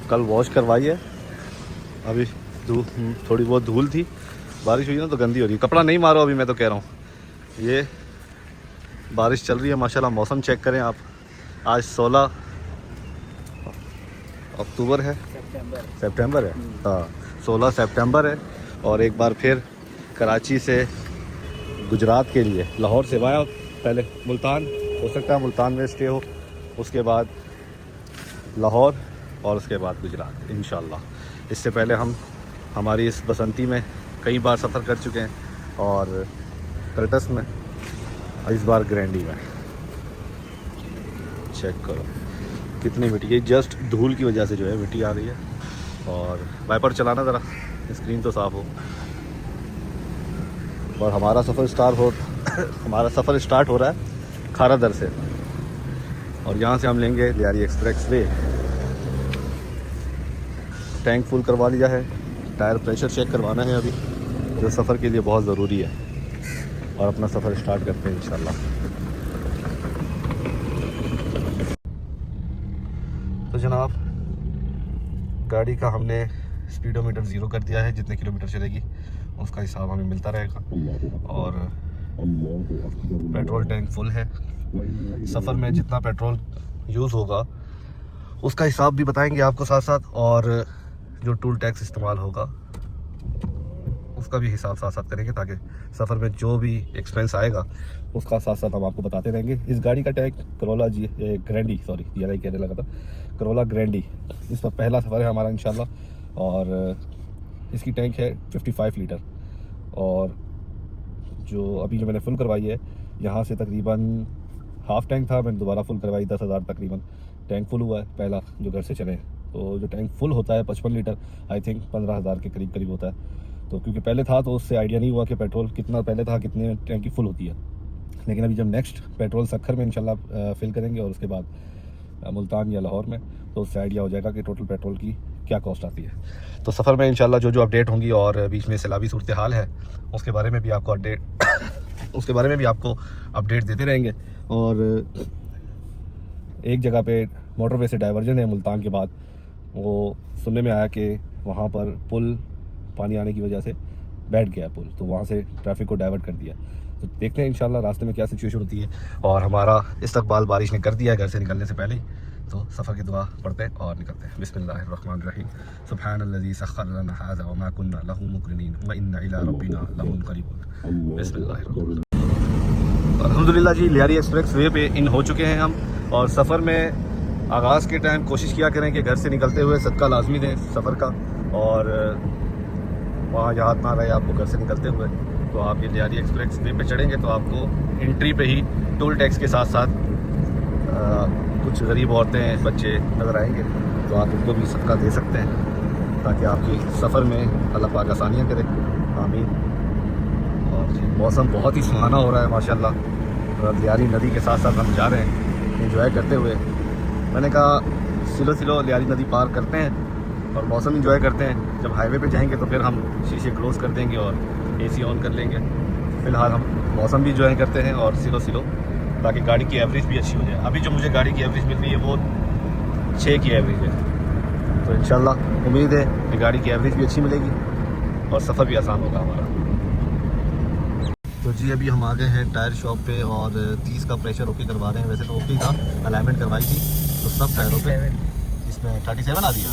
कल वॉश करवाई है। अभी थोड़ी बहुत धूल थी, बारिश हुई ना तो गंदी हो रही है। कपड़ा नहीं मारो अभी, मैं तो कह रहा हूँ। ये बारिश चल रही है माशाल्लाह। मौसम चेक करें आप। आज 16 अक्टूबर है, सितंबर है, हाँ 16 सितंबर है। और एक बार फिर कराची से गुजरात के लिए, लाहौर से आया, पहले मुल्तान, हो सकता है मुल्तान में स्टे हो, उसके बाद लाहौर और उसके बाद गुजरात इंशाल्लाह। इससे पहले हम हमारी इस बसंती में कई बार सफ़र कर चुके हैं, और कल्टस में, इस बार ग्रैंडी में। चेक करो कितनी मिट्टी है, जस्ट धूल की वजह से जो है मिट्टी आ रही है। और वाइपर चलाना ज़रा, स्क्रीन तो साफ़ हो। और हमारा सफ़र स्टार्ट हो रहा है खारा दर से, और यहाँ से हम लेंगे Lyari express way. Tank full करवा लिया है, टायर प्रेशर चेक करवाना है अभी, जो सफ़र के लिए बहुत ज़रूरी है। और अपना सफ़र स्टार्ट करते हैं इंशाल्लाह। तो जनाब, गाड़ी का हमने स्पीडोमीटर 0 कर दिया है। जितने किलोमीटर चलेगी उसका हिसाब हमें मिलता रहेगा। और पेट्रोल टैंक फुल है। सफ़र में जितना पेट्रोल यूज़ होगा उसका हिसाब भी बताएंगे आपको साथ साथ, और जो टूल टैक्स इस्तेमाल होगा उसका भी हिसाब साथ साथ करेंगे, ताकि सफ़र में जो भी एक्सपेंस आएगा उसका साथ साथ हम आपको बताते रहेंगे। इस गाड़ी का टैंक करोला ग्रैंडी, सॉरी ये कहने लगा था, करोला ग्रैंडी, इस पर पहला सफ़र है हमारा इंशाल्लाह। और इसकी टैंक है 55 लीटर। और जो अभी जो मैंने फुल करवाई है, यहाँ से तकरीबन हाफ़ टैंक था, मैंने दोबारा फुल करवाई, 10,000 तकरीबन टैंक फुल हुआ है पहला जो घर से चले। तो जो टैंक फुल होता है 55 लीटर, आई थिंक 15,000 के करीब करीब होता है। तो क्योंकि पहले था तो उससे आइडिया नहीं हुआ कि पेट्रोल कितना पहले था, कितने टैंकी फुल होती है। लेकिन अभी जब नेक्स्ट पेट्रोल सक्खर में इंशाल्लाह फिल करेंगे, और उसके बाद मुल्तान या लाहौर में, तो उससे आइडिया हो जाएगा कि टोटल पेट्रोल की क्या कॉस्ट आती है। तो सफ़र में इंशाल्लाह जो जो अपडेट होंगी, और बीच में सैलाबी सूरत हाल है उसके बारे में भी आपको अपडेट देते रहेंगे। और एक जगह पे मोटरवे से डाइवर्जन है मुल्तान के बाद, वो सुनने में आया कि वहाँ पर पुल पानी आने की वजह से बैठ गया पुल, तो वहाँ से ट्रैफिक को डाइवर्ट कर दिया। तो देखते हैं इंशाल्लाह रास्ते में क्या सिचुएशन होती है। और हमारा इस्तकबाल बारिश ने कर दिया है घर से निकलने से पहले ही। तो सफ़र की दुआ पढ़ते हैं और निकलते हैं। बिस्मिल्लाहिर्रहमानिर्रहीम। सुब्हानल्लज़ी सख़्ख़र लना हाज़ा व मा कुन्ना लहू मुक़रिनीन व इन्ना इला रब्बिना लमुनक़लिबून। बिस्मिल्लाहिर्रहमानिर्रहीम। अल्हम्दुलिल्लाह जी, लियारी एक्सप्रेस वे पे इन हो चुके हैं हम। और सफ़र में आगाज़ के टाइम कोशिश किया करें कि घर से निकलते हुए सदका लाजमी दें सफ़र का, और वहाँ याद ना रहे आपको घर से निकलते हुए, तो आप ये लियारी एक्सप्रेस वे पे चढ़ेंगे तो आपको एंट्री पे ही टोल टैक्स के साथ साथ कुछ गरीब औरतें बच्चे नज़र आएंगे, तो आप उनको भी सदका दे सकते हैं, ताकि आपकी सफ़र में अल्लाह पाक आसानियाँ करे। आमीन। और मौसम बहुत ही सुहाना हो रहा है माशाल्लाह। लियारी नदी के साथ साथ हम जा रहे हैं एंजॉय करते हुए। मैंने कहा सिलो लियारी नदी पार करते हैं और मौसम एंजॉय करते हैं। जब हाईवे पे जाएंगे तो फिर हम शीशे क्लोज कर देंगे और एसी ऑन कर लेंगे। फ़िलहाल हम मौसम भी एंजॉय करते हैं और सिलो, ताकि गाड़ी की एवरेज भी अच्छी हो जाए। अभी जो मुझे गाड़ी की एवरेज मिल रही है वो 6 की एवरेज है। तो इंशाल्लाह उम्मीद है कि गाड़ी की एवरेज भी अच्छी मिलेगी और सफ़र भी आसान होगा हमारा। तो जी, अभी हम आ गए हैं टायर शॉप पे, और 30 का प्रेशर ओके करवा रहे हैं। वैसे तो ओके था, अलाइनमेंट करवाई थी तो सब टायरों पे इसमें 37 आ दिया।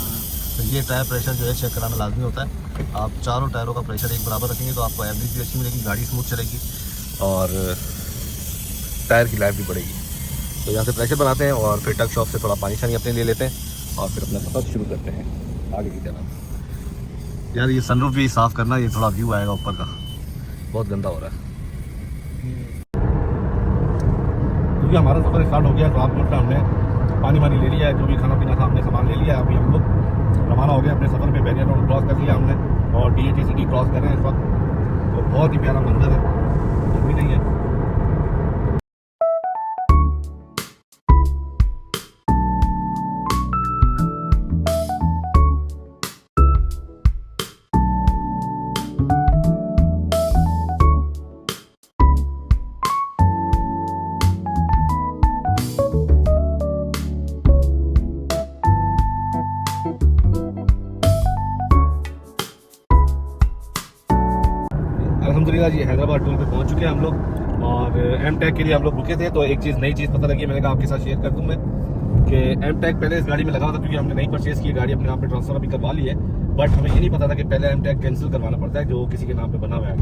तो ये टायर प्रेशर जो है चेक कराना लाजमी होता है। आप चारों टायरों का प्रेशर एक बराबर रखेंगे तो आपको एवरेज भी अच्छी मिलेगी, गाड़ी स्मूथ चलेगी और टायर की लाइफ भी बढ़ेगी। तो यहाँ से प्रेशर बनाते हैं और फिर टक शॉप से थोड़ा पानी शानी अपने ले लेते हैं और फिर अपना सफ़र शुरू करते हैं आगे की तरफ। यार ये सनरूफ भी साफ़ करना, ये थोड़ा व्यू आएगा ऊपर का, बहुत गंदा हो रहा है। क्योंकि हमारा सफ़र स्टार्ट हो गया तो आप मतलब हमने पानी वानी ले लिया है, जो भी खाना पीना था हमने सामान ले लिया है। अभी हम लोग रवाना हो गए अपने सफ़र पे। बैरियर रोड क्रॉस कर लिया हमने और DHA सिटी क्रॉस कर रहे हैं इस वक्त। तो बहुत ही प्यारा मंजर है, गर्मी नहीं है। फाइनली जी हैदराबाद टूल पे पहुंच चुके हैं हम लोग और एम टैग के लिए हम लोग रुके थे। तो एक चीज़ नई चीज़ पता लगी, मैंने कहा आपके साथ शेयर कर दूं मैं कि एम टैग पहले इस गाड़ी में लगा था क्योंकि हमने नई परचेज़ की गाड़ी, अपने नाम पे ट्रांसफर अभी करवा ली है, बट हमें ये नहीं पता था कि पहले एम टैग कैंसिल करवाना पड़ता है जो किसी के नाम पे बना हुआ है।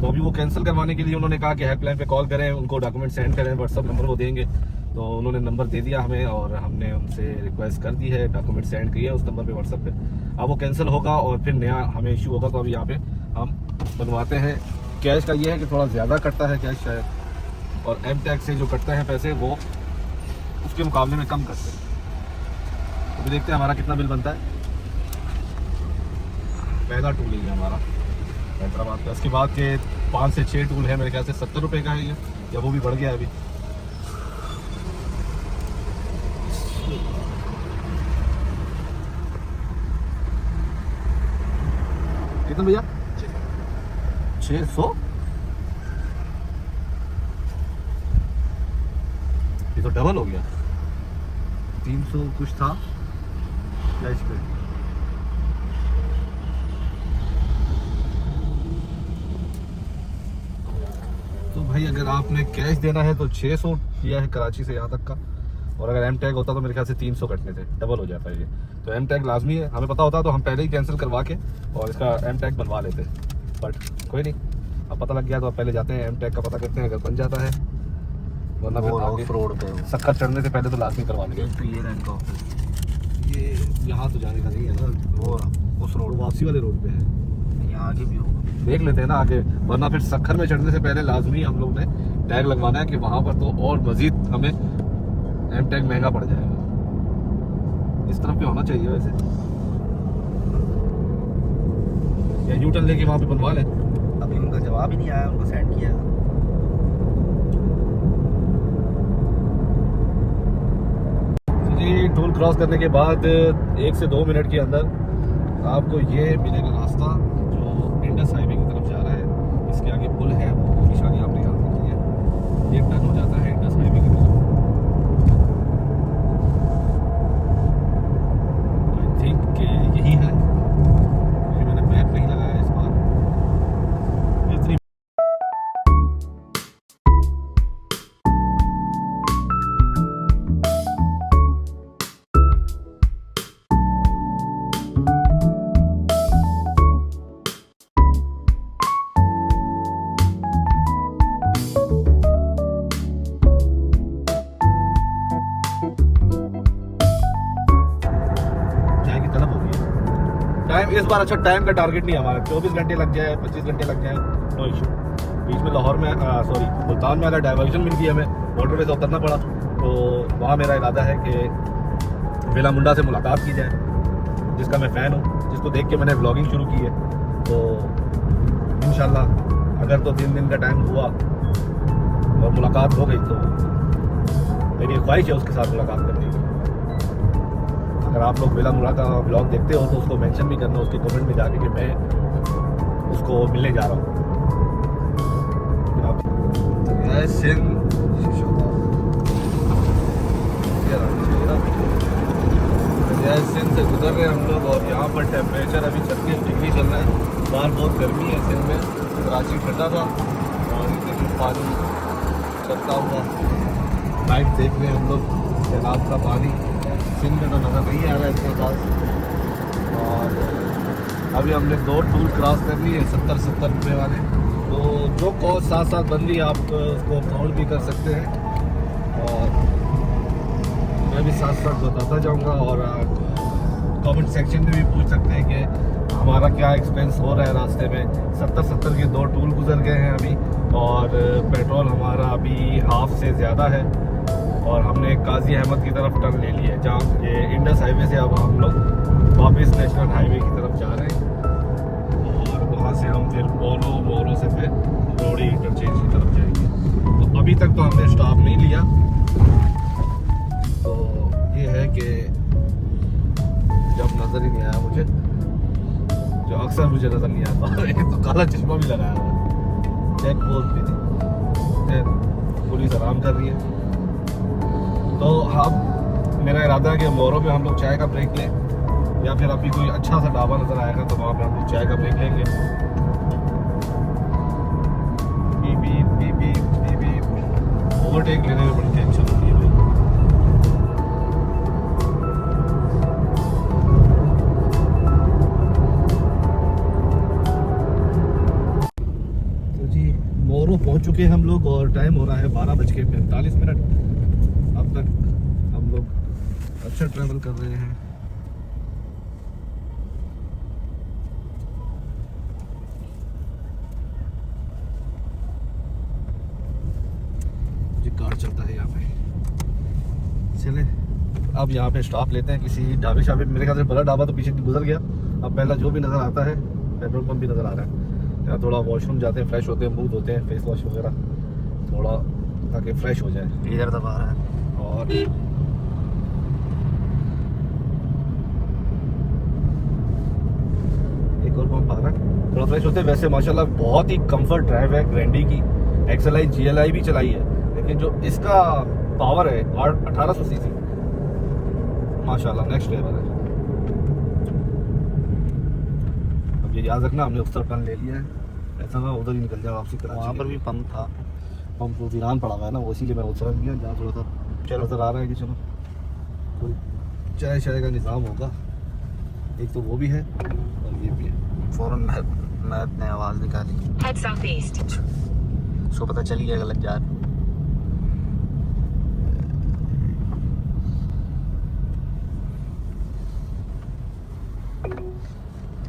तो अभी वो कैंसिल करवाने के लिए उन्होंने कहा कि हेल्पलाइन पे कॉल करें, उनको डॉक्यूमेंट सेंड करें, व्हाट्सअप नंबर वो देंगे। तो उन्होंने नंबर दे दिया हमें और हमने उनसे रिक्वेस्ट कर दी है, डॉक्यूमेंट सेंड किए उस नंबर पे व्हाट्सअप पे। अब वो कैंसिल होगा और फिर नया हमें इशू होगा। तो अभी यहाँ पे हम बनवाते हैं। कैश का ये है कि थोड़ा ज़्यादा कटता है कैश शायद, और एम टैग से जो कटते हैं पैसे वो उसके मुकाबले में कम करते हैं। अभी देखते हैं हमारा कितना बिल बनता है। पहला टूल ही है हमारा हैदराबाद का, इसके बाद के 5 से 6 टूल है मेरे ख्याल से 70 रुपये का है ये, या वो भी बढ़ गया है अभी। कितना भैया? 600। ये तो डबल हो गया, 300 कुछ था क्या इस पे? तो भाई अगर आपने कैश देना है तो 600 किया है कराची से यहाँ तक का, और अगर एम टैग होता तो मेरे ख्याल से 300 कटने थे, डबल हो जाता है ये। तो एम टैग लाजमी है, हमें पता होता तो हम पहले ही कैंसिल करवा के और इसका एम टैग बनवा लेते, बट कोई नहीं, अब पता लग गया तो अब पहले जाते हैं एम टैग का पता करते हैं, अगर बन जाता है, वरना फिर आगे रोड पे सक्कर चढ़ने से पहले तो लाजमी करवा लेंगे। तो ये रैंक का ऑफिस ये यहाँ तो जाने का नहीं है ना, और उस रोड वापसी वाले रोड पे है, यहाँ आगे भी होगा, देख लेते हैं ना आगे, वरना फिर सक्खर में चढ़ने से पहले लाजमी हम लोग ने टैग लगवाना है कि वहाँ पर तो और मजीद हमें एम टैग महंगा पड़ जाएगा। इस तरफ पे होना चाहिए वैसे, या यू टर्न लेके वहाँ पे बनवा लें। अभी उनका जवाब ही नहीं आया, उनको सेंड किया। जी टोल क्रॉस करने के बाद 1 से 2 मिनट के अंदर आपको ये मिलेगा रास्ता जो इंडस हाईवे की तरफ जा रहा है। इसके आगे पुल है, वो निशानी आपने याद रखी है, ये टर्न हो जाता है इंडस हाईवे की तरफ। आई थिंक कि यही है, क्योंकि मैंने मैप नहीं लगाया इस बार। इतनी टाइम इस बार अच्छा टाइम का टारगेट नहीं है हमारा, 24 घंटे लग जाए, 25 घंटे लग जाए, नो इशू। बीच में लाहौर में सॉरी मुल्तान में वाला डाइवर्जन मिल गई हमें, मोटरवे से उतरना पड़ा, तो वहाँ मेरा इरादा है कि विला मुंडा से मुलाकात की जाए, जिसका मैं फ़ैन हूँ, जिसको देख के मैंने व्लॉगिंग शुरू की है। तो इंशाल्लाह अगर तो 3 दिन का टाइम हुआ और मुलाकात हो गई तो मेरी ख्वाहिश है उसके साथ मुलाकात करने की। अगर आप लोग विला मुंडा का ब्लॉग देखते हो तो उसको मेंशन भी करना उसके कमेंट में जाके कि मैं उसको मिलने जा रहा हूँ। सिंध से गुजर रहे हैं हम लोग और यहाँ पर टेम्परेचर अभी 36 डिग्री चल रहा है। बाहर बहुत गर्मी है सिंध में, कराची ठंडा था और लेकिन पानी चलता हुआ लाइट देख रहे हैं हम लोग, सैलाब का पानी सिंध में तो नज़र नहीं आ रहा है इतना खास। और अभी हमने 2 टूल क्रॉस कर लिए 70-70 रुपये वाले, तो जो कॉस्ट साथ साथ बन रही है आप उसको काउंट भी कर सकते हैं और मैं भी साथ साथ बताता जाऊंगा। और कमेंट सेक्शन में भी पूछ सकते हैं कि हमारा क्या एक्सपेंस हो रहा है रास्ते में। 70-70 के 2 टूल गुजर गए हैं अभी, और पेट्रोल हमारा अभी हाफ से ज़्यादा है, और हमने काजी अहमद की तरफ टर्न ले ली है, जहाँ ये इंडस हाईवे से अब हम लोग वापस नेशनल हाईवे की तरफ जा रहे हैं, और वहाँ से हम फिर मोरो से फिर रोड़ी इंटरचेंज की तरफ जाएंगे। तो अभी तक तो हमने स्टॉप नहीं लिया। तो ये है कि जब नज़र ही नहीं आया मुझे, जो अक्सर मुझे नज़र नहीं आता एक तो काला चश्मा भी लगाया हुआ है, चेक पोस्ट भी थी, पुलिस आराम कर रही है। तो हम मेरा इरादा है कि मोरो में हम लोग चाय का ब्रेक लें, या फिर अभी कोई अच्छा सा ढाबा नज़र आएगा तो वहाँ पर हम लोग चाय का ब्रेक लेंगे। ओवरटेक लेने में बड़ी टेंशन होती है भाई। तो जी मोरो पहुंच चुके हैं हम लोग और टाइम हो रहा है 12:45। अब तक हम लोग अच्छा ट्रैवल कर रहे हैं। कार चलता है यहाँ पे। चले अब यहाँ पे स्टॉप लेते हैं किसी ढाबे शाबे। मेरे ख्याल से बड़ा ढाबा तो पीछे गुजर गया। अब पहला जो भी नज़र आता है पेट्रोल पंप भी नज़र आ रहा है। यहाँ थोड़ा वॉशरूम जाते हैं, फ्रेश होते हैं, मुंह धोते हैं, फेस वॉश वगैरह थोड़ा ताकि फ्रेश हो जाए। इधर दबा रहा है और एक और पंप आ रहा है, थोड़ा फ्रेश होते हैं। वैसे माशाल्लाह बहुत ही कंफर्ट ड्राइव है ग्रैंडी की। XLI GLI भी चलाई है, लेकिन जो इसका पावर है 1800 सीसी माशाल्लाह नेक्स्ट लेवल है। अब ये याद रखना हमने उस तरफ टर्न ले लिया है, ऐसा ना उधर ही निकल जाए वापसी कराची। वहाँ पर भी पंप था, पंप तो वीरान पड़ा हुआ है ना, वो इसीलिए मैं उस तरफ गया जहाँ थोड़ा सा चल नजर आ रहा है कि चलो कोई चाय शाय का निज़ाम होगा। एक तो वो भी है और ये भी है। फौरन मैप ने आवाज़ निकाली, Head southeast. उसको पता चल गया गलत जा रहा।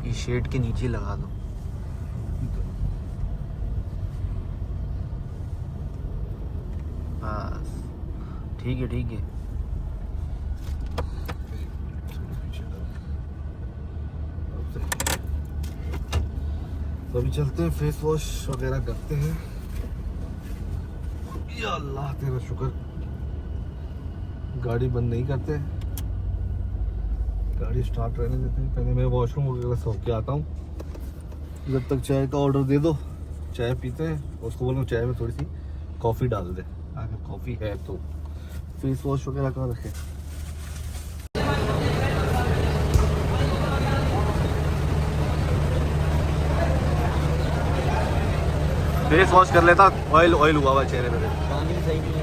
ये शेड के नीचे लगा दो। बस ठीक है ठीक है। तो अभी चलते हैं, फेस वॉश वगैरह करते हैं। या अल्लाह तेरा शुक्र, गाड़ी बंद नहीं करते, गाड़ी स्टार्ट रहने देते हैं। पहले मैं वॉशरूम वगैरह से होके आता हूँ। जब तक चाय का ऑर्डर दे दो, चाय पीते हैं। उसको बोलो चाय में थोड़ी सी कॉफ़ी डाल दे, अगर कॉफ़ी है तो। फेस वॉश वगैरह कहाँ रखे? फेस वॉश कर लेता, ऑयल हुआ हुआ चेहरे पे। पानी सही नहीं है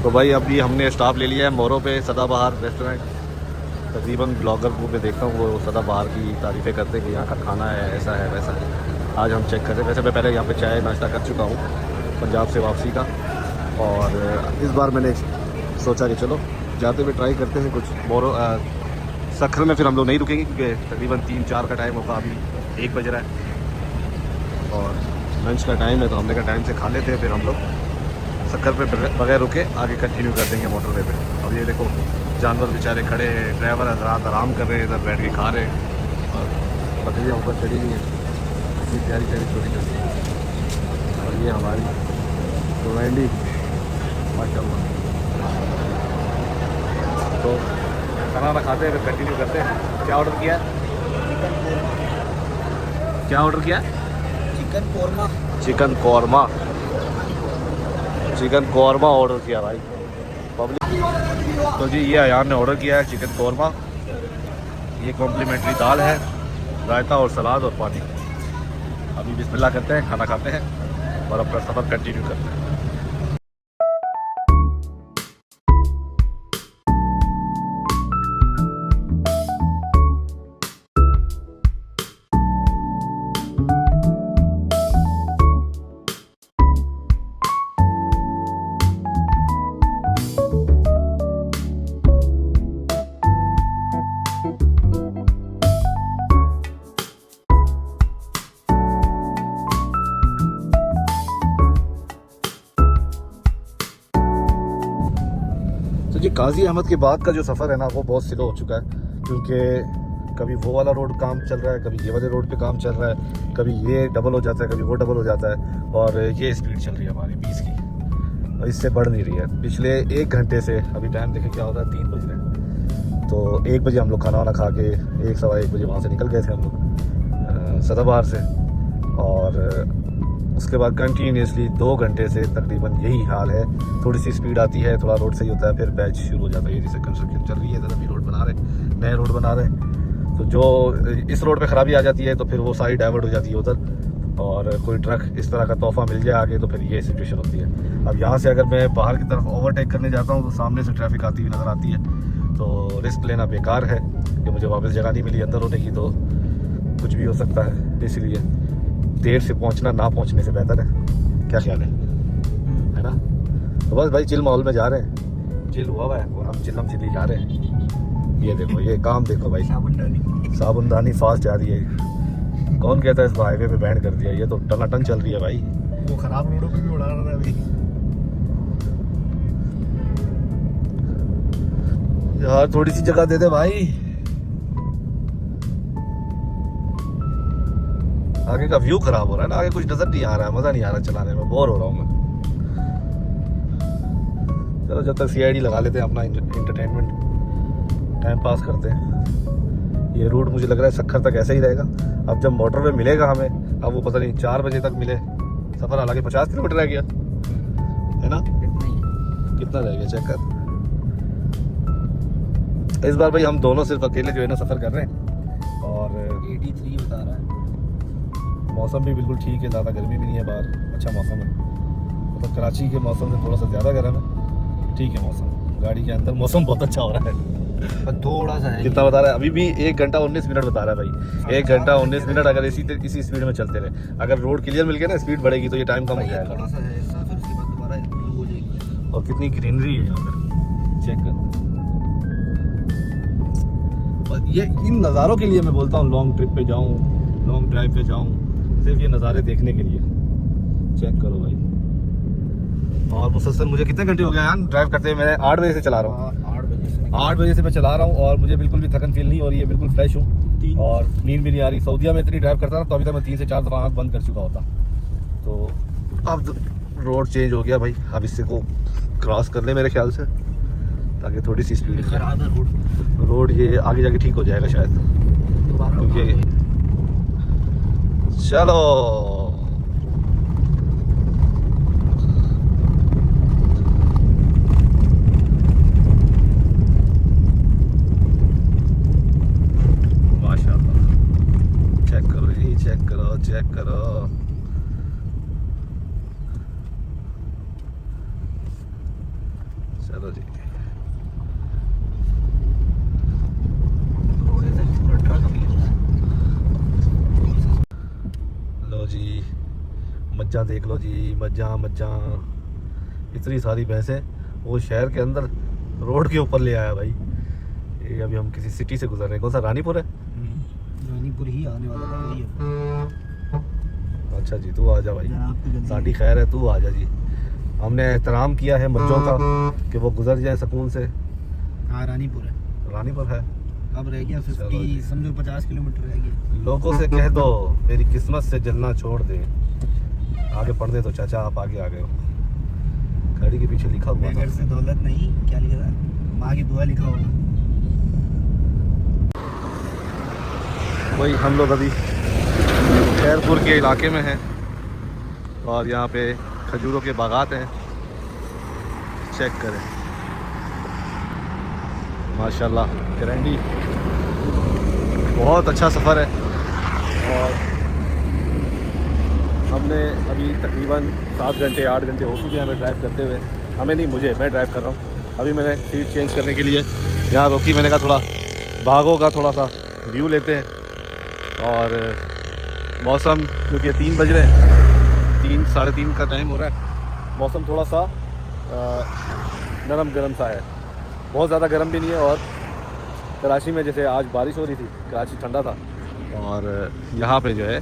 तो भाई अभी हमने स्टॉप ले लिया है मोरो पे, सदाबहार रेस्टोरेंट। तकरीबन ब्लॉगर को पे देखता हूँ वो सदाबहार की तारीफ़ें करते हैं कि यहाँ का खाना है, ऐसा है वैसा है। आज हम चेक करते हैं। वैसे मैं पहले यहाँ पे चाय नाश्ता कर चुका हूँ पंजाब से वापसी का, और इस बार मैंने सोचा कि चलो जाते हुए ट्राई करते हैं कुछ। मोरो सखर में फिर हम लोग नहीं रुकेंगे क्योंकि तकरीबन 3-4 का टाइम होगा, अभी 1 बज रहा है और लंच का टाइम है। तो हमने कहा टाइम से खा लेते हैं, फिर हम लोग सक्कर पे बगैर रुके आगे कंटिन्यू कर देंगे मोटरवे पे। अब ये देखो जानवर बेचारे खड़े हैं, ड्राइवर रात आराम कर रहे हैं, इधर बैठ के खा रहे हैं, और बकरियाँ ऊपर चढ़ी हुई हैं, इतनी प्यारी प्यारी छोटी छोटी। और ये हमारी गवैंडी माशाल्लाह। तो खाना वाना खाते हैं, फिर कंटिन्यू करते हैं। क्या ऑर्डर किया? क्या ऑर्डर किया? Chicken korma. Chicken korma, chicken korma order किया भाई पब्लिक। तो जी ये अयान ने ऑर्डर किया है चिकन कौरमा। ये कॉम्प्लीमेंट्री दाल है, रायता और सलाद और पानी। अभी बिस्मिल्लाह करते हैं, खाना खाते हैं और अपना सफ़र कंटिन्यू करते हैं। तो जी गाज़ी अहमद के बाद का जो सफ़र है ना वो बहुत स्लो हो चुका है, क्योंकि कभी वो वाला रोड काम चल रहा है, कभी ये वाले रोड पे काम चल रहा है, कभी ये डबल हो जाता है, कभी वो डबल हो जाता है। और ये स्पीड चल रही है हमारी 20 की, और इससे बढ़ नहीं रही है। पिछले 1 घंटे से अभी टाइम देखें क्या होता है, 3 बज रहे हैं। तो 1 बजे हम लोग खाना वाना खा के 1-1:15 बजे वहाँ से निकल गए थे हम लोग सदाबहार से, और उसके बाद कंटिन्यूसली 2 घंटे से तकरीबन यही हाल है। थोड़ी सी स्पीड आती है, थोड़ा रोड सही होता है, फिर बैच शुरू हो जाता है। ये जैसे कंस्ट्रक्शन चल रही है, इधर अभी रोड बना रहे, नए रोड बना रहे हैं, तो जो इस रोड पे ख़राबी आ जाती है तो फिर वो सारी डाइवर्ट हो जाती है उधर। और कोई ट्रक इस तरह का तोहफा मिल जाए आगे, तो फिर ये सिचुएशन होती है। अब यहाँ से अगर मैं बाहर की तरफ ओवरटेक करने जाता हूँ तो सामने से ट्रैफिक आती हुई नज़र आती है, तो रिस्क लेना बेकार है कि मुझे वापस जगह नहीं मिली अंदर होने की, तो कुछ भी हो सकता है। इसलिए देर से पहुँचना ना पहुँचने से बेहतर है। क्या ख्याल है ना? तो बस भाई चिल माहौल में जा रहे हैं, चिल हुआ हुआ है और हम चिल्लम चिल्ली जा रहे हैं। ये देखो, ये काम देखो भाई, साबुनदानी फास्ट जा रही है। कौन कहता है इसको हाईवे पे बैंड कर दिया? ये तो टनाटन चल रही है भाई। वो खराब रोडों पे भी उड़ा रहा है अभी। यार थोड़ी सी जगह दे दे भाई। आगे का व्यू खराब हो रहा है ना, आगे कुछ नजर नहीं आ रहा है, मजा नहीं आ रहा चलाने में, बोर हो रहा हूँ मैं। चलो जब तक सीआईडी लगा लेते हैं, अपना एंटरटेनमेंट टाइम पास करते हैं। ये रूट मुझे लग रहा है सखर तक ऐसा ही रहेगा। अब जब मोटरवे मिलेगा हमें, अब वो पता नहीं 4 बजे तक मिले, सफर हालांकि 50 किलोमीटर रह गया है ना? कितना रह गया चेक कर। इस बार भाई हम दोनों सिर्फ अकेले जो है ना सफर कर रहे हैं, और 83 बता रहा है। मौसम भी बिल्कुल ठीक है, ज़्यादा गर्मी भी नहीं है बाहर, अच्छा मौसम है। मतलब कराची के मौसम से थोड़ा सा ज़्यादा गर्म है, ठीक है मौसम। गाड़ी के अंदर मौसम बहुत अच्छा हो रहा है। पर थोड़ा सा है। कितना बता रहा है? अभी भी 1 घंटा 19 मिनट बता रहा है भाई। 1 घंटा 19 मिनट अगर इसी स्पीड में चलते रहे, अगर रोड क्लियर मिल गया ना, स्पीड बढ़ेगी तो ये टाइम कम हो जाएगा। थोड़ा सा है ऐसा, फिर उसके बाद दोबारा लो हो जाएगी। और कितनी ग्रीनरी है यहाँ पर, चेक कर। और ये इन नज़ारों के लिए मैं बोलता हूँ लॉन्ग ट्रिप पे जाऊँ, लॉन्ग ड्राइव पे जाऊँ, सिर्फ ये नज़ारे देखने के लिए। चेक करो भाई। और मुसलसल मुझे कितने घंटे हो गए यार ड्राइव करते हुए? मैं 8 बजे से चला रहा हूँ। 8 बजे से मैं चला रहा हूँ और मुझे बिल्कुल भी थकन फील नहीं हो रही है, बिल्कुल फ्रेश हूँ और नींद भी नहीं आ रही। सऊदीया में इतनी ड्राइव करता था तो अभी तक मैं 3 से 4 दफ़ा आँख बंद कर चुका होता। तो अब रोड चेंज हो गया भाई, अब इससे को क्रॉस कर ले मेरे ख्याल से, ताकि थोड़ी सी स्पीड खराब है रोड ये आगे जाके ठीक हो जाएगा शायद, क्योंकि चलो चेक करो। चलो जी, लो जी मज्जा देख लो जी, मज्जा मज्जा। इतनी सारी भैंसें वो शहर के अंदर रोड के ऊपर ले आया भाई। ये अभी हम किसी सिटी से गुजर रहे हैं। कौन सा रानीपुर है? रानीपुर ही आने वाला था वही है। अच्छा जी, तू आ जा भाई, साड़ी खैर है, तू आ जा जी। हमने एहतराम किया है मज्जों का कि वो गुजर जाए सुकून से। हाँ रानीपुर है, रानीपुर है। अब रह गया 50, समझो 50 किलोमीटर रह गया। लोगों से कह दो मेरी किस्मत से जलना छोड़ दे। आगे पढ़ दे तो चाचा आप आगे आ गए हो। गाड़ी के पीछे लिखा हुआ घर से दौलत नहीं, क्या लिखा था? माँ की दुआ लिखा होगा। वही हम लोग अभी खैरपुर के इलाके में हैं और यहाँ पे खजूरों के बागात हैं। चेक करें माशाल्लाह, करंडी बहुत अच्छा सफ़र है। और हमने अभी तकरीबन 7 घंटे 8 घंटे हो चुके हैं हमें ड्राइव करते हुए। हमें नहीं, मैं ड्राइव कर रहा हूँ। अभी मैंने सीट चेंज करने के लिए यहाँ रोकी, मैंने कहा थोड़ा बागों का थोड़ा सा व्यू लेते हैं। और मौसम क्योंकि 3 बज रहे हैं, 3 साढ़े 3 का टाइम हो रहा है, मौसम थोड़ा सा नरम गरम सा है, बहुत ज़्यादा गर्म भी नहीं है। और कराची में जैसे आज बारिश हो रही थी, कराची ठंडा था और यहाँ पे जो है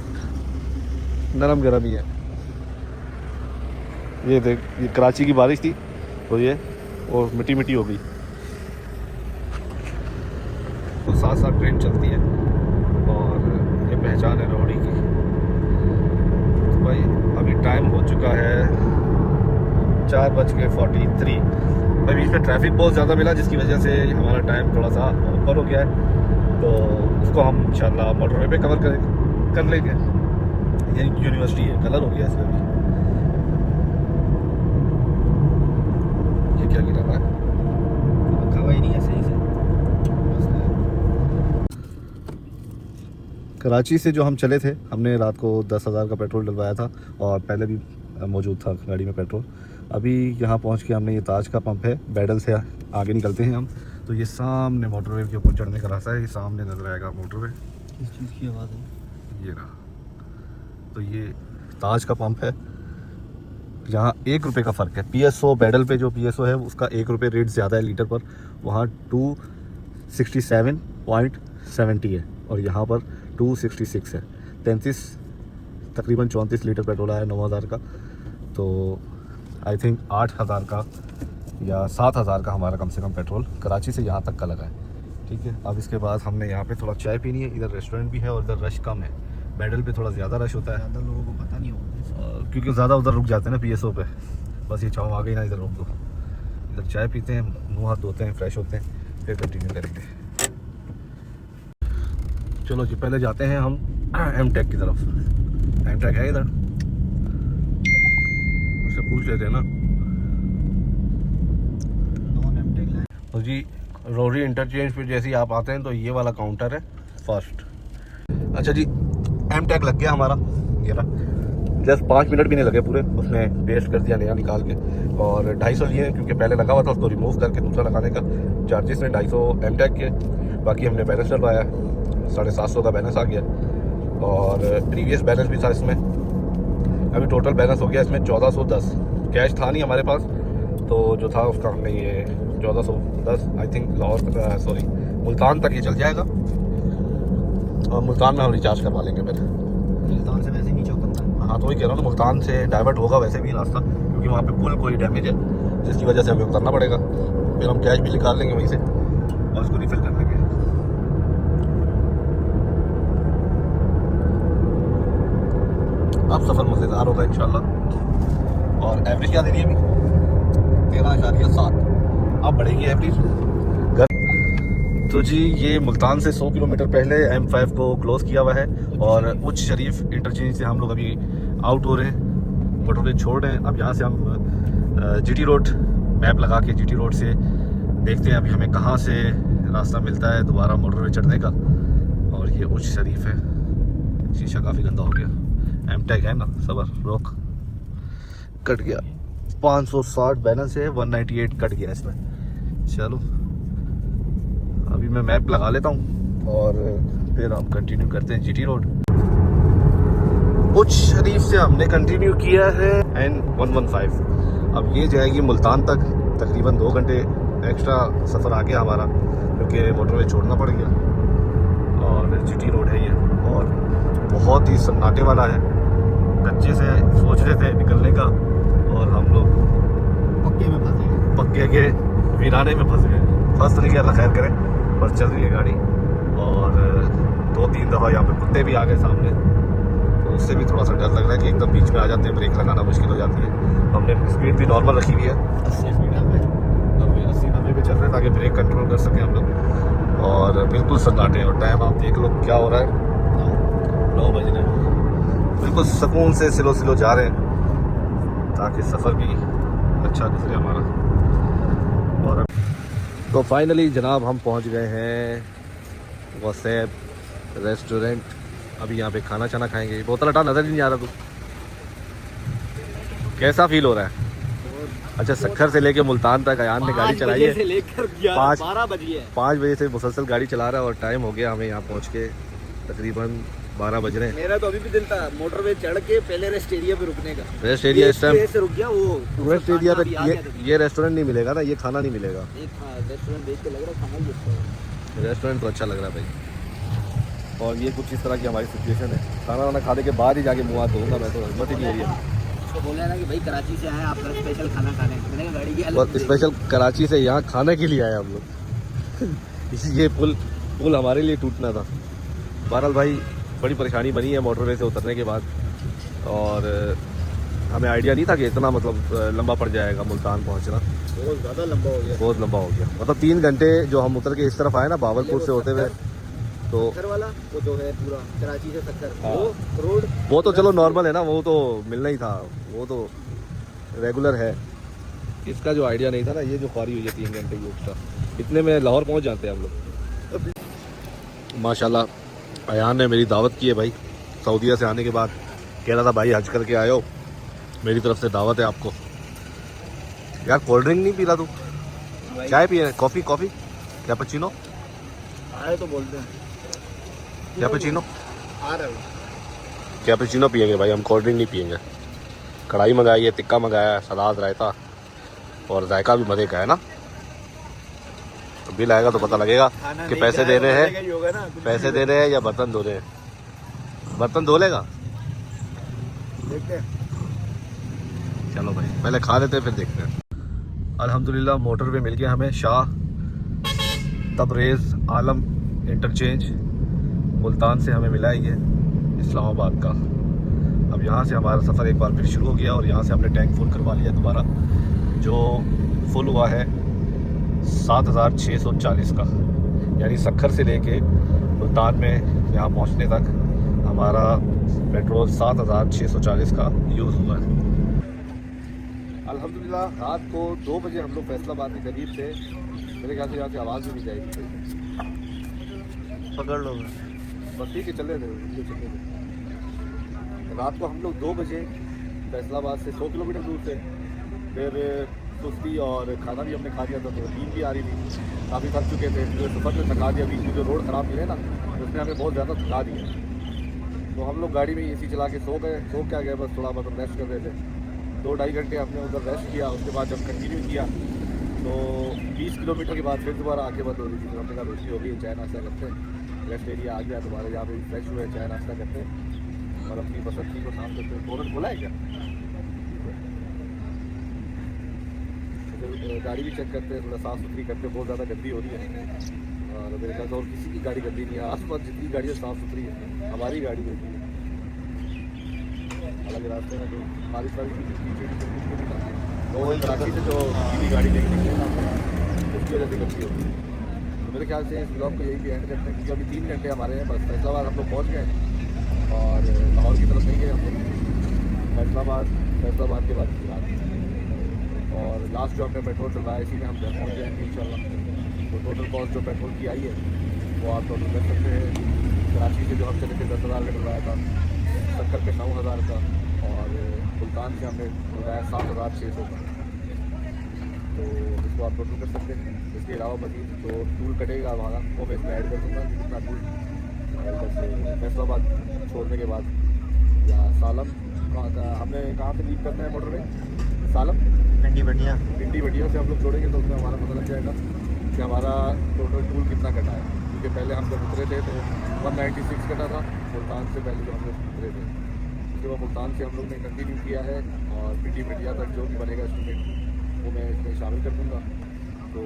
नरम गरम ही है। ये देख, ये कराची की बारिश थी तो ये और मिट्टी मिट्टी हो गई। तो साथ साथ ट्रेन चलती है और ये पहचान है रोहड़ी की। तो भाई अभी टाइम हो चुका है 4:43। भाई बीच में ट्रैफिक बहुत ज़्यादा मिला जिसकी वजह से हमारा टाइम थोड़ा सा ऊपर हो गया है, तो उसको हम इंशाल्लाह मोटरवे पे कवर कर लेंगे। ये यूनिवर्सिटी है, कलर हो गया इसमें भी। ये क्या गिरा रहा है? रखा हुआ ही नहीं है सही से। कराची से जो हम चले थे, हमने रात को 10,000 का पेट्रोल डलवाया था और पहले भी मौजूद था गाड़ी में पेट्रोल। अभी यहाँ पहुँच के हमने, ये ताज का पंप है, बैडल से आगे निकलते हैं हम। तो ये सामने मोटरवे के ऊपर चढ़ने का रास्ता है, ये सामने नजर आएगा मोटरवे। किस चीज़ की आवाज़ है? ये रहा। तो ये ताज का पंप है, यहाँ 1 रुपये का फ़र्क है। PSO बैडल पे जो PSO है उसका 1 रुपये रेट ज़्यादा है लीटर पर, वहाँ 267.70 है और यहाँ पर 266 है। 33 तकरीबन 34 लीटर पेट्रोल आया 9,000 का। तो आई थिंक 8,000 का या 7,000 का हमारा कम से कम पेट्रोल कराची से यहाँ तक का लगा है। ठीक है, अब इसके बाद हमने यहाँ पे थोड़ा चाय पीनी है। इधर रेस्टोरेंट भी है और इधर रश कम है। बैडल पे थोड़ा ज़्यादा रश होता है, ज़्यादा लोगों को पता नहीं होगा क्योंकि ज़्यादा उधर रुक जाते हैं ना PSO पे। बस ये चाहो आ गई ना, इधर रुक दो। इधर चाय पीते हैं, मुँह हाथ धोते हैं, फ्रेश होते हैं, फिर कंटिन्यू करेंगे। चलो जी, पहले जाते हैं हम M-Tech की तरफ। M-Tech है इधर, उससे पूछ लेते हैं ना। Non M Tech line. तो जी रोरी इंटरचेंज पे जैसे ही आप आते हैं तो ये वाला काउंटर है फर्स्ट। अच्छा जी, M-Tech लग गया हमारा, ये रहा। जस्ट 5 मिनट भी नहीं लगे पूरे, उसने पेस्ट कर दिया नया निकाल के। और 250 लिए क्योंकि पहले लगा हुआ था, उसको रिमूव करके दूसरा लगाने का चार्जेस ने 250 M-Tech के। बाकी हमने बैलेंस डलवाया, 750 का बैलेंस आ गया और प्रीवियस बैलेंस भी था इसमें। अभी टोटल बैलेंस हो गया इसमें 1410। कैश था नहीं हमारे पास, तो जो था उसका हमने ये 1410 आई थिंक लाहौर मुल्तान तक ये चल जाएगा और मुल्तान में हम रिचार्ज करवा लेंगे फिर। मुल्तान से वैसे नीचे उतरता है। हाँ, तो वही कह रहा हूँ ना, मुल्तान से डाइवर्ट होगा वैसे भी रास्ता, क्योंकि वहाँ पे पुल कोई डैमेज है जिसकी वजह से हमें उतरना पड़ेगा। फिर हम कैश भी निकाल लेंगे वहीं से और उसको रिफिल कर लेंगे। अब सफ़र मज़ेदार होगा इंशाल्लाह। और एवरेज क्या दे रही है अभी? 13.7। अब बढ़ेगी एवरेज। तो जी ये मुल्तान से 100 किलोमीटर पहले M5 को क्लोज़ किया हुआ है और उच्च शरीफ इंटरचेंज से हम लोग अभी आउट हो रहे हैं, मोटरवे छोड़ रहे हैं। अब यहाँ से हम GT रोड मैप लगा के GT रोड से देखते हैं अभी हमें कहाँ से रास्ता मिलता है दोबारा मोटरवे चढ़ने का। और ये उच्च शरीफ है, शीशा काफ़ी गंदा हो गया। M-Tech है ना, सबर रोक कट गया। 560 बैलेंस है, 198 कट गया इसमें। चलो अभी मैं मैप लगा लेता हूँ और फिर हम कंटिन्यू करते हैं GT रोड। उच्च शरीफ से हमने कंटिन्यू किया है N115। अब ये जाएगी मुल्तान तक, तकरीबन 2 घंटे एक्स्ट्रा सफ़र आ गया हमारा क्योंकि मोटरवे छोड़ना पड़ गया। और GT रोड है ये और बहुत ही सन्नाटे वाला है। कच्चे से सोच रहे थे निकलने का और हम लोग पक्के में फंसे गए। पक्के के वीराने में फंस गए। फंस तो नहीं किया, अल्लाह खैर करे, पर चल रही है गाड़ी। और 2-3 दफ़ा यहाँ पे कुत्ते भी आ गए सामने, तो उससे भी थोड़ा सा डर लग रहा है कि एकदम बीच में आ जाते हैं, ब्रेक लगाना मुश्किल हो जाती है। हमने स्पीड भी नॉर्मल रखी हुई है, 80 स्पीड पे 80-90 पे चल रहे हैं ताकि ब्रेक कंट्रोल कर सकें हम लोग। और बिल्कुल सन्नाटे, और टाइम आप देख लो क्या हो रहा है, 9 बज रहे हैं। बिल्कुल सुकून से स्लो स्लो जा रहे हैं ताकि सफ़र भी अच्छा गुजरे हमारा। और तो फाइनली जनाब हम पहुंच गए हैं वसैब रेस्टोरेंट। अभी यहाँ पे खाना चाना खाएंगे। बोतल हटा, नज़र ही नहीं आ रहा। तू कैसा फील हो रहा है? अच्छा, सक्खर से लेके मुल्तान तक अयान ने गाड़ी चलाई है। 12 बज गए। 5 बजे से मुसलसल गाड़ी चला रहा है और टाइम हो गया हमें यहाँ पहुँच के तकरीबन 12 बज रहे हैं। मेरा तो अभी भी दिल था मोटरवे चढ़ के पहले रेस्ट एरिया पे रुकने का। रेस्ट एरिया इस टाइम से रुक गया वो रेस्ट एरिया पे ये रेस्टोरेंट नहीं मिलेगा ना, ये खाना नहीं मिलेगा। एक रेस्टोरेंट देख के लग रहा है खाना ही अच्छा है। रेस्टोरेंट तो अच्छा लग रहा है भाई। और ये कुछ इस तरह की हमारी सिचुएशन है। खाना वाना खाने के बाद ही जाके मुँह हाथ धोऊंगा, मैं तो हिम्मत ही नहीं हो रही है। उसको बोला ना कि भाई कराची से आए आपका स्पेशल खाना खाने, मैंने गाड़ी की और स्पेशल कराची से यहाँ खाने के लिए आए हम लोग। ये पुल हमारे लिए टूटना था। बहरहाल भाई बड़ी परेशानी बनी है मोटरवे से उतरने के बाद, और हमें आइडिया नहीं था कि इतना मतलब लंबा पड़ जाएगा मुल्तान पहुंचना। बहुत ज़्यादा लंबा हो गया, बहुत लंबा हो गया। मतलब 3 घंटे जो हम उतर के इस तरफ आए ना बावलपुर से होते हुए, तो सक्खर वाला वो जो है पूरा कराची से सक्खर हाँ। वो रोड वो तो चलो नॉर्मल है ना, वो तो मिलना ही था, वो तो रेगुलर है। इसका जो आइडिया नहीं था ना, ये जो ख्वारी हुई है 3 घंटे की एक्स्ट्रा, इतने में लाहौर पहुंच जाते हैं हम लोग। माशाल्लाह अयान ने मेरी दावत की है भाई, सऊदीया से आने के बाद कह रहा था भाई हज करके आए हो, मेरी तरफ से दावत है आपको। यार कोल्ड ड्रिंक नहीं पी रहा तू, चाय पिए? Coffee coffee cappuccino? आए तो बोलते हैं कैपुचिनो आ रहे हो। कैपुचिनो पियेंगे भाई हम, कोल्ड ड्रिंक नहीं पियेंगे। कढ़ाई मंगाई है, टिक्का मंगाया है, सलाद रायता और जायका भी मज़े का है ना। तो बिल आएगा तो पता लगेगा कि पैसे दे रहे हैं, पैसे दे रहे हैं या बर्तन धो रहे हैं। बर्तन धो लेगा, देखते हैं। चलो भाई पहले खा लेते हैं फिर देखते हैं। अल्हम्दुलिल्लाह मोटर पे मिल गया हमें शाह तबरेज़ आलम इंटरचेंज, मुल्तान से हमें मिला है ये इस्लामाबाद का। अब यहाँ से हमारा सफ़र एक बार फिर शुरू हो गया और यहाँ से हमने टैंक फुल करवा लिया दोबारा, जो फुल हुआ है 7640 का, यानी सक्खर से लेके मुल्तान में यहाँ पहुँचने तक हमारा पेट्रोल 7640 का यूज़ हुआ है। अल्हम्दुलिल्लाह रात को 2 बजे हम लोग फैसलाबाद के करीब थे, मेरे ख्याल से यहाँ से आवाज़ भी नहीं जाएगी, पकड़ लो। बस ठीक है चल रहे थे। रात को हम लोग 2 बजे फैसलाबाद से 100 किलोमीटर दूर थे, फिर सुस्ती और खाना भी हमने खा लिया था, तो नींद भी आ रही थी, काफ़ी थक चुके थे, जो सफ़र में थका दिया। बीच में जो रोड ख़राब मिले ना उसने हमें बहुत ज़्यादा थका दिया, तो हम लोग गाड़ी में एसी चला के सो गए। सो क्या गए, बस थोड़ा बहुत रेस्ट कर रहे थे। 2-2.5 घंटे हमने उधर रेस्ट किया, उसके बाद जब कंटिन्यू किया तो 20 किलोमीटर के बाद फिर दोबारा आँखें बंद हो रही थी, तो हमने कहा रोटी हो गई, चाय नाश्ता करते हैं। रेस्ट एरिया आ गया, दोबारा यहाँ पे फ्रेश हुए, चाय नाश्ता करते हैं और अपनी पसंद को शाम करते हैं। बोनस बोला है क्या? फिर गाड़ी भी चेक करते हैं, थोड़ा साफ़ सुथरी करते हैं, बहुत ज़्यादा गंदी हो रही है और मेरे ख्याल से और किसी की गाड़ी गंदी नहीं है, आस-पास जितनी गाड़ियाँ साफ़ सुथरी है, हमारी गाड़ी होती है। अलग रास्ते में तो बारिश तो कराची से जो पीली गाड़ी लेके निकले ना उसकी वजह से गलती होती है। तो मेरे ख्याल से इस ब्लॉग को यही भी एंड करते हैं, क्योंकि अभी 3 घंटे हमारे हैं बस। फैसलाबाद हम लोग पहुँच गए और लाहौर की तरफ नहीं गए हम लोग, फैसलाबाद के बाद गुजरात, और लास्ट जो हमने पेट्रोल चलवाया इसी में हम घर पहुँच जाएंगे इंशाल्लाह। तो टोटल कॉस्ट जो पेट्रोल की आई है वो आप टोटल कर सकते हैं। कराची से जो हम चले थे 10,000 का डलवाया था, सक्खर पे 9,000 का, और मुल्तान से हमने डलवाया 7,600 का। तो इसको आप टोटल कर सकते हैं। इसके अलावा मजीद जो टूल कटेगा हमारा वो मैं इसमें ऐड कर दूँगा, जितना टूल जैसे फैसलाबाद छोड़ने के बाद या सालम हमने कहाँ से लीव करना है मोटर में, सालम पिंडी बढ़िया से हम लोग छोड़ेंगे तो उसमें हमारा पता लग जाएगा कि हमारा टोटल टूल कितना कटा है। क्योंकि पहले हम जब उतरे थे तो 196 कटा था मुल्तान से पहले जो हम लोग उतरे थे। उसके बाद मुल्तान से हम लोग ने कंटिन्यू किया है और पिंडी बढ़िया तक जो भी बनेगा एस्टिमेट वो मैं इसमें शामिल कर दूँगा। तो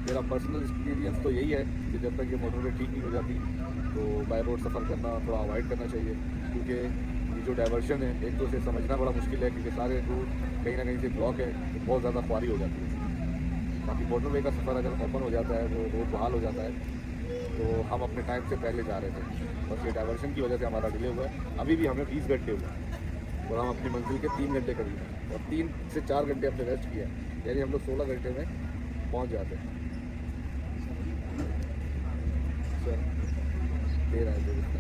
मेरा पर्सनल एक्सपीरियंस तो यही है कि जब तक ये मोटरवे ठीक नहीं हो जाती तो बाय रोड सफ़र करना थोड़ा अवॉइड करना चाहिए, क्योंकि ये जो डाइवर्शन है एक तो उसे समझना बड़ा मुश्किल है, क्योंकि सारे रूट कहीं ना कहीं से ब्लॉक है, तो बहुत ज़्यादा ख्वारी हो जाती है। बाकी मोटरवे का सफ़र अगर ओपन हो जाता है, वो रोड बहाल हो जाता है, तो हम अपने टाइम से पहले जा रहे थे, बस ये डाइवर्शन की वजह से हमारा डिले हुआ है। अभी भी हमें 20 घंटे हुए और हम अपनी मंजिल के 3 घंटे करीब हैं और 3 से 4 घंटे हमने रेस्ट किया, यानी हम लोग 16 घंटे में पहुंच जाते हैं। सर दे रहा है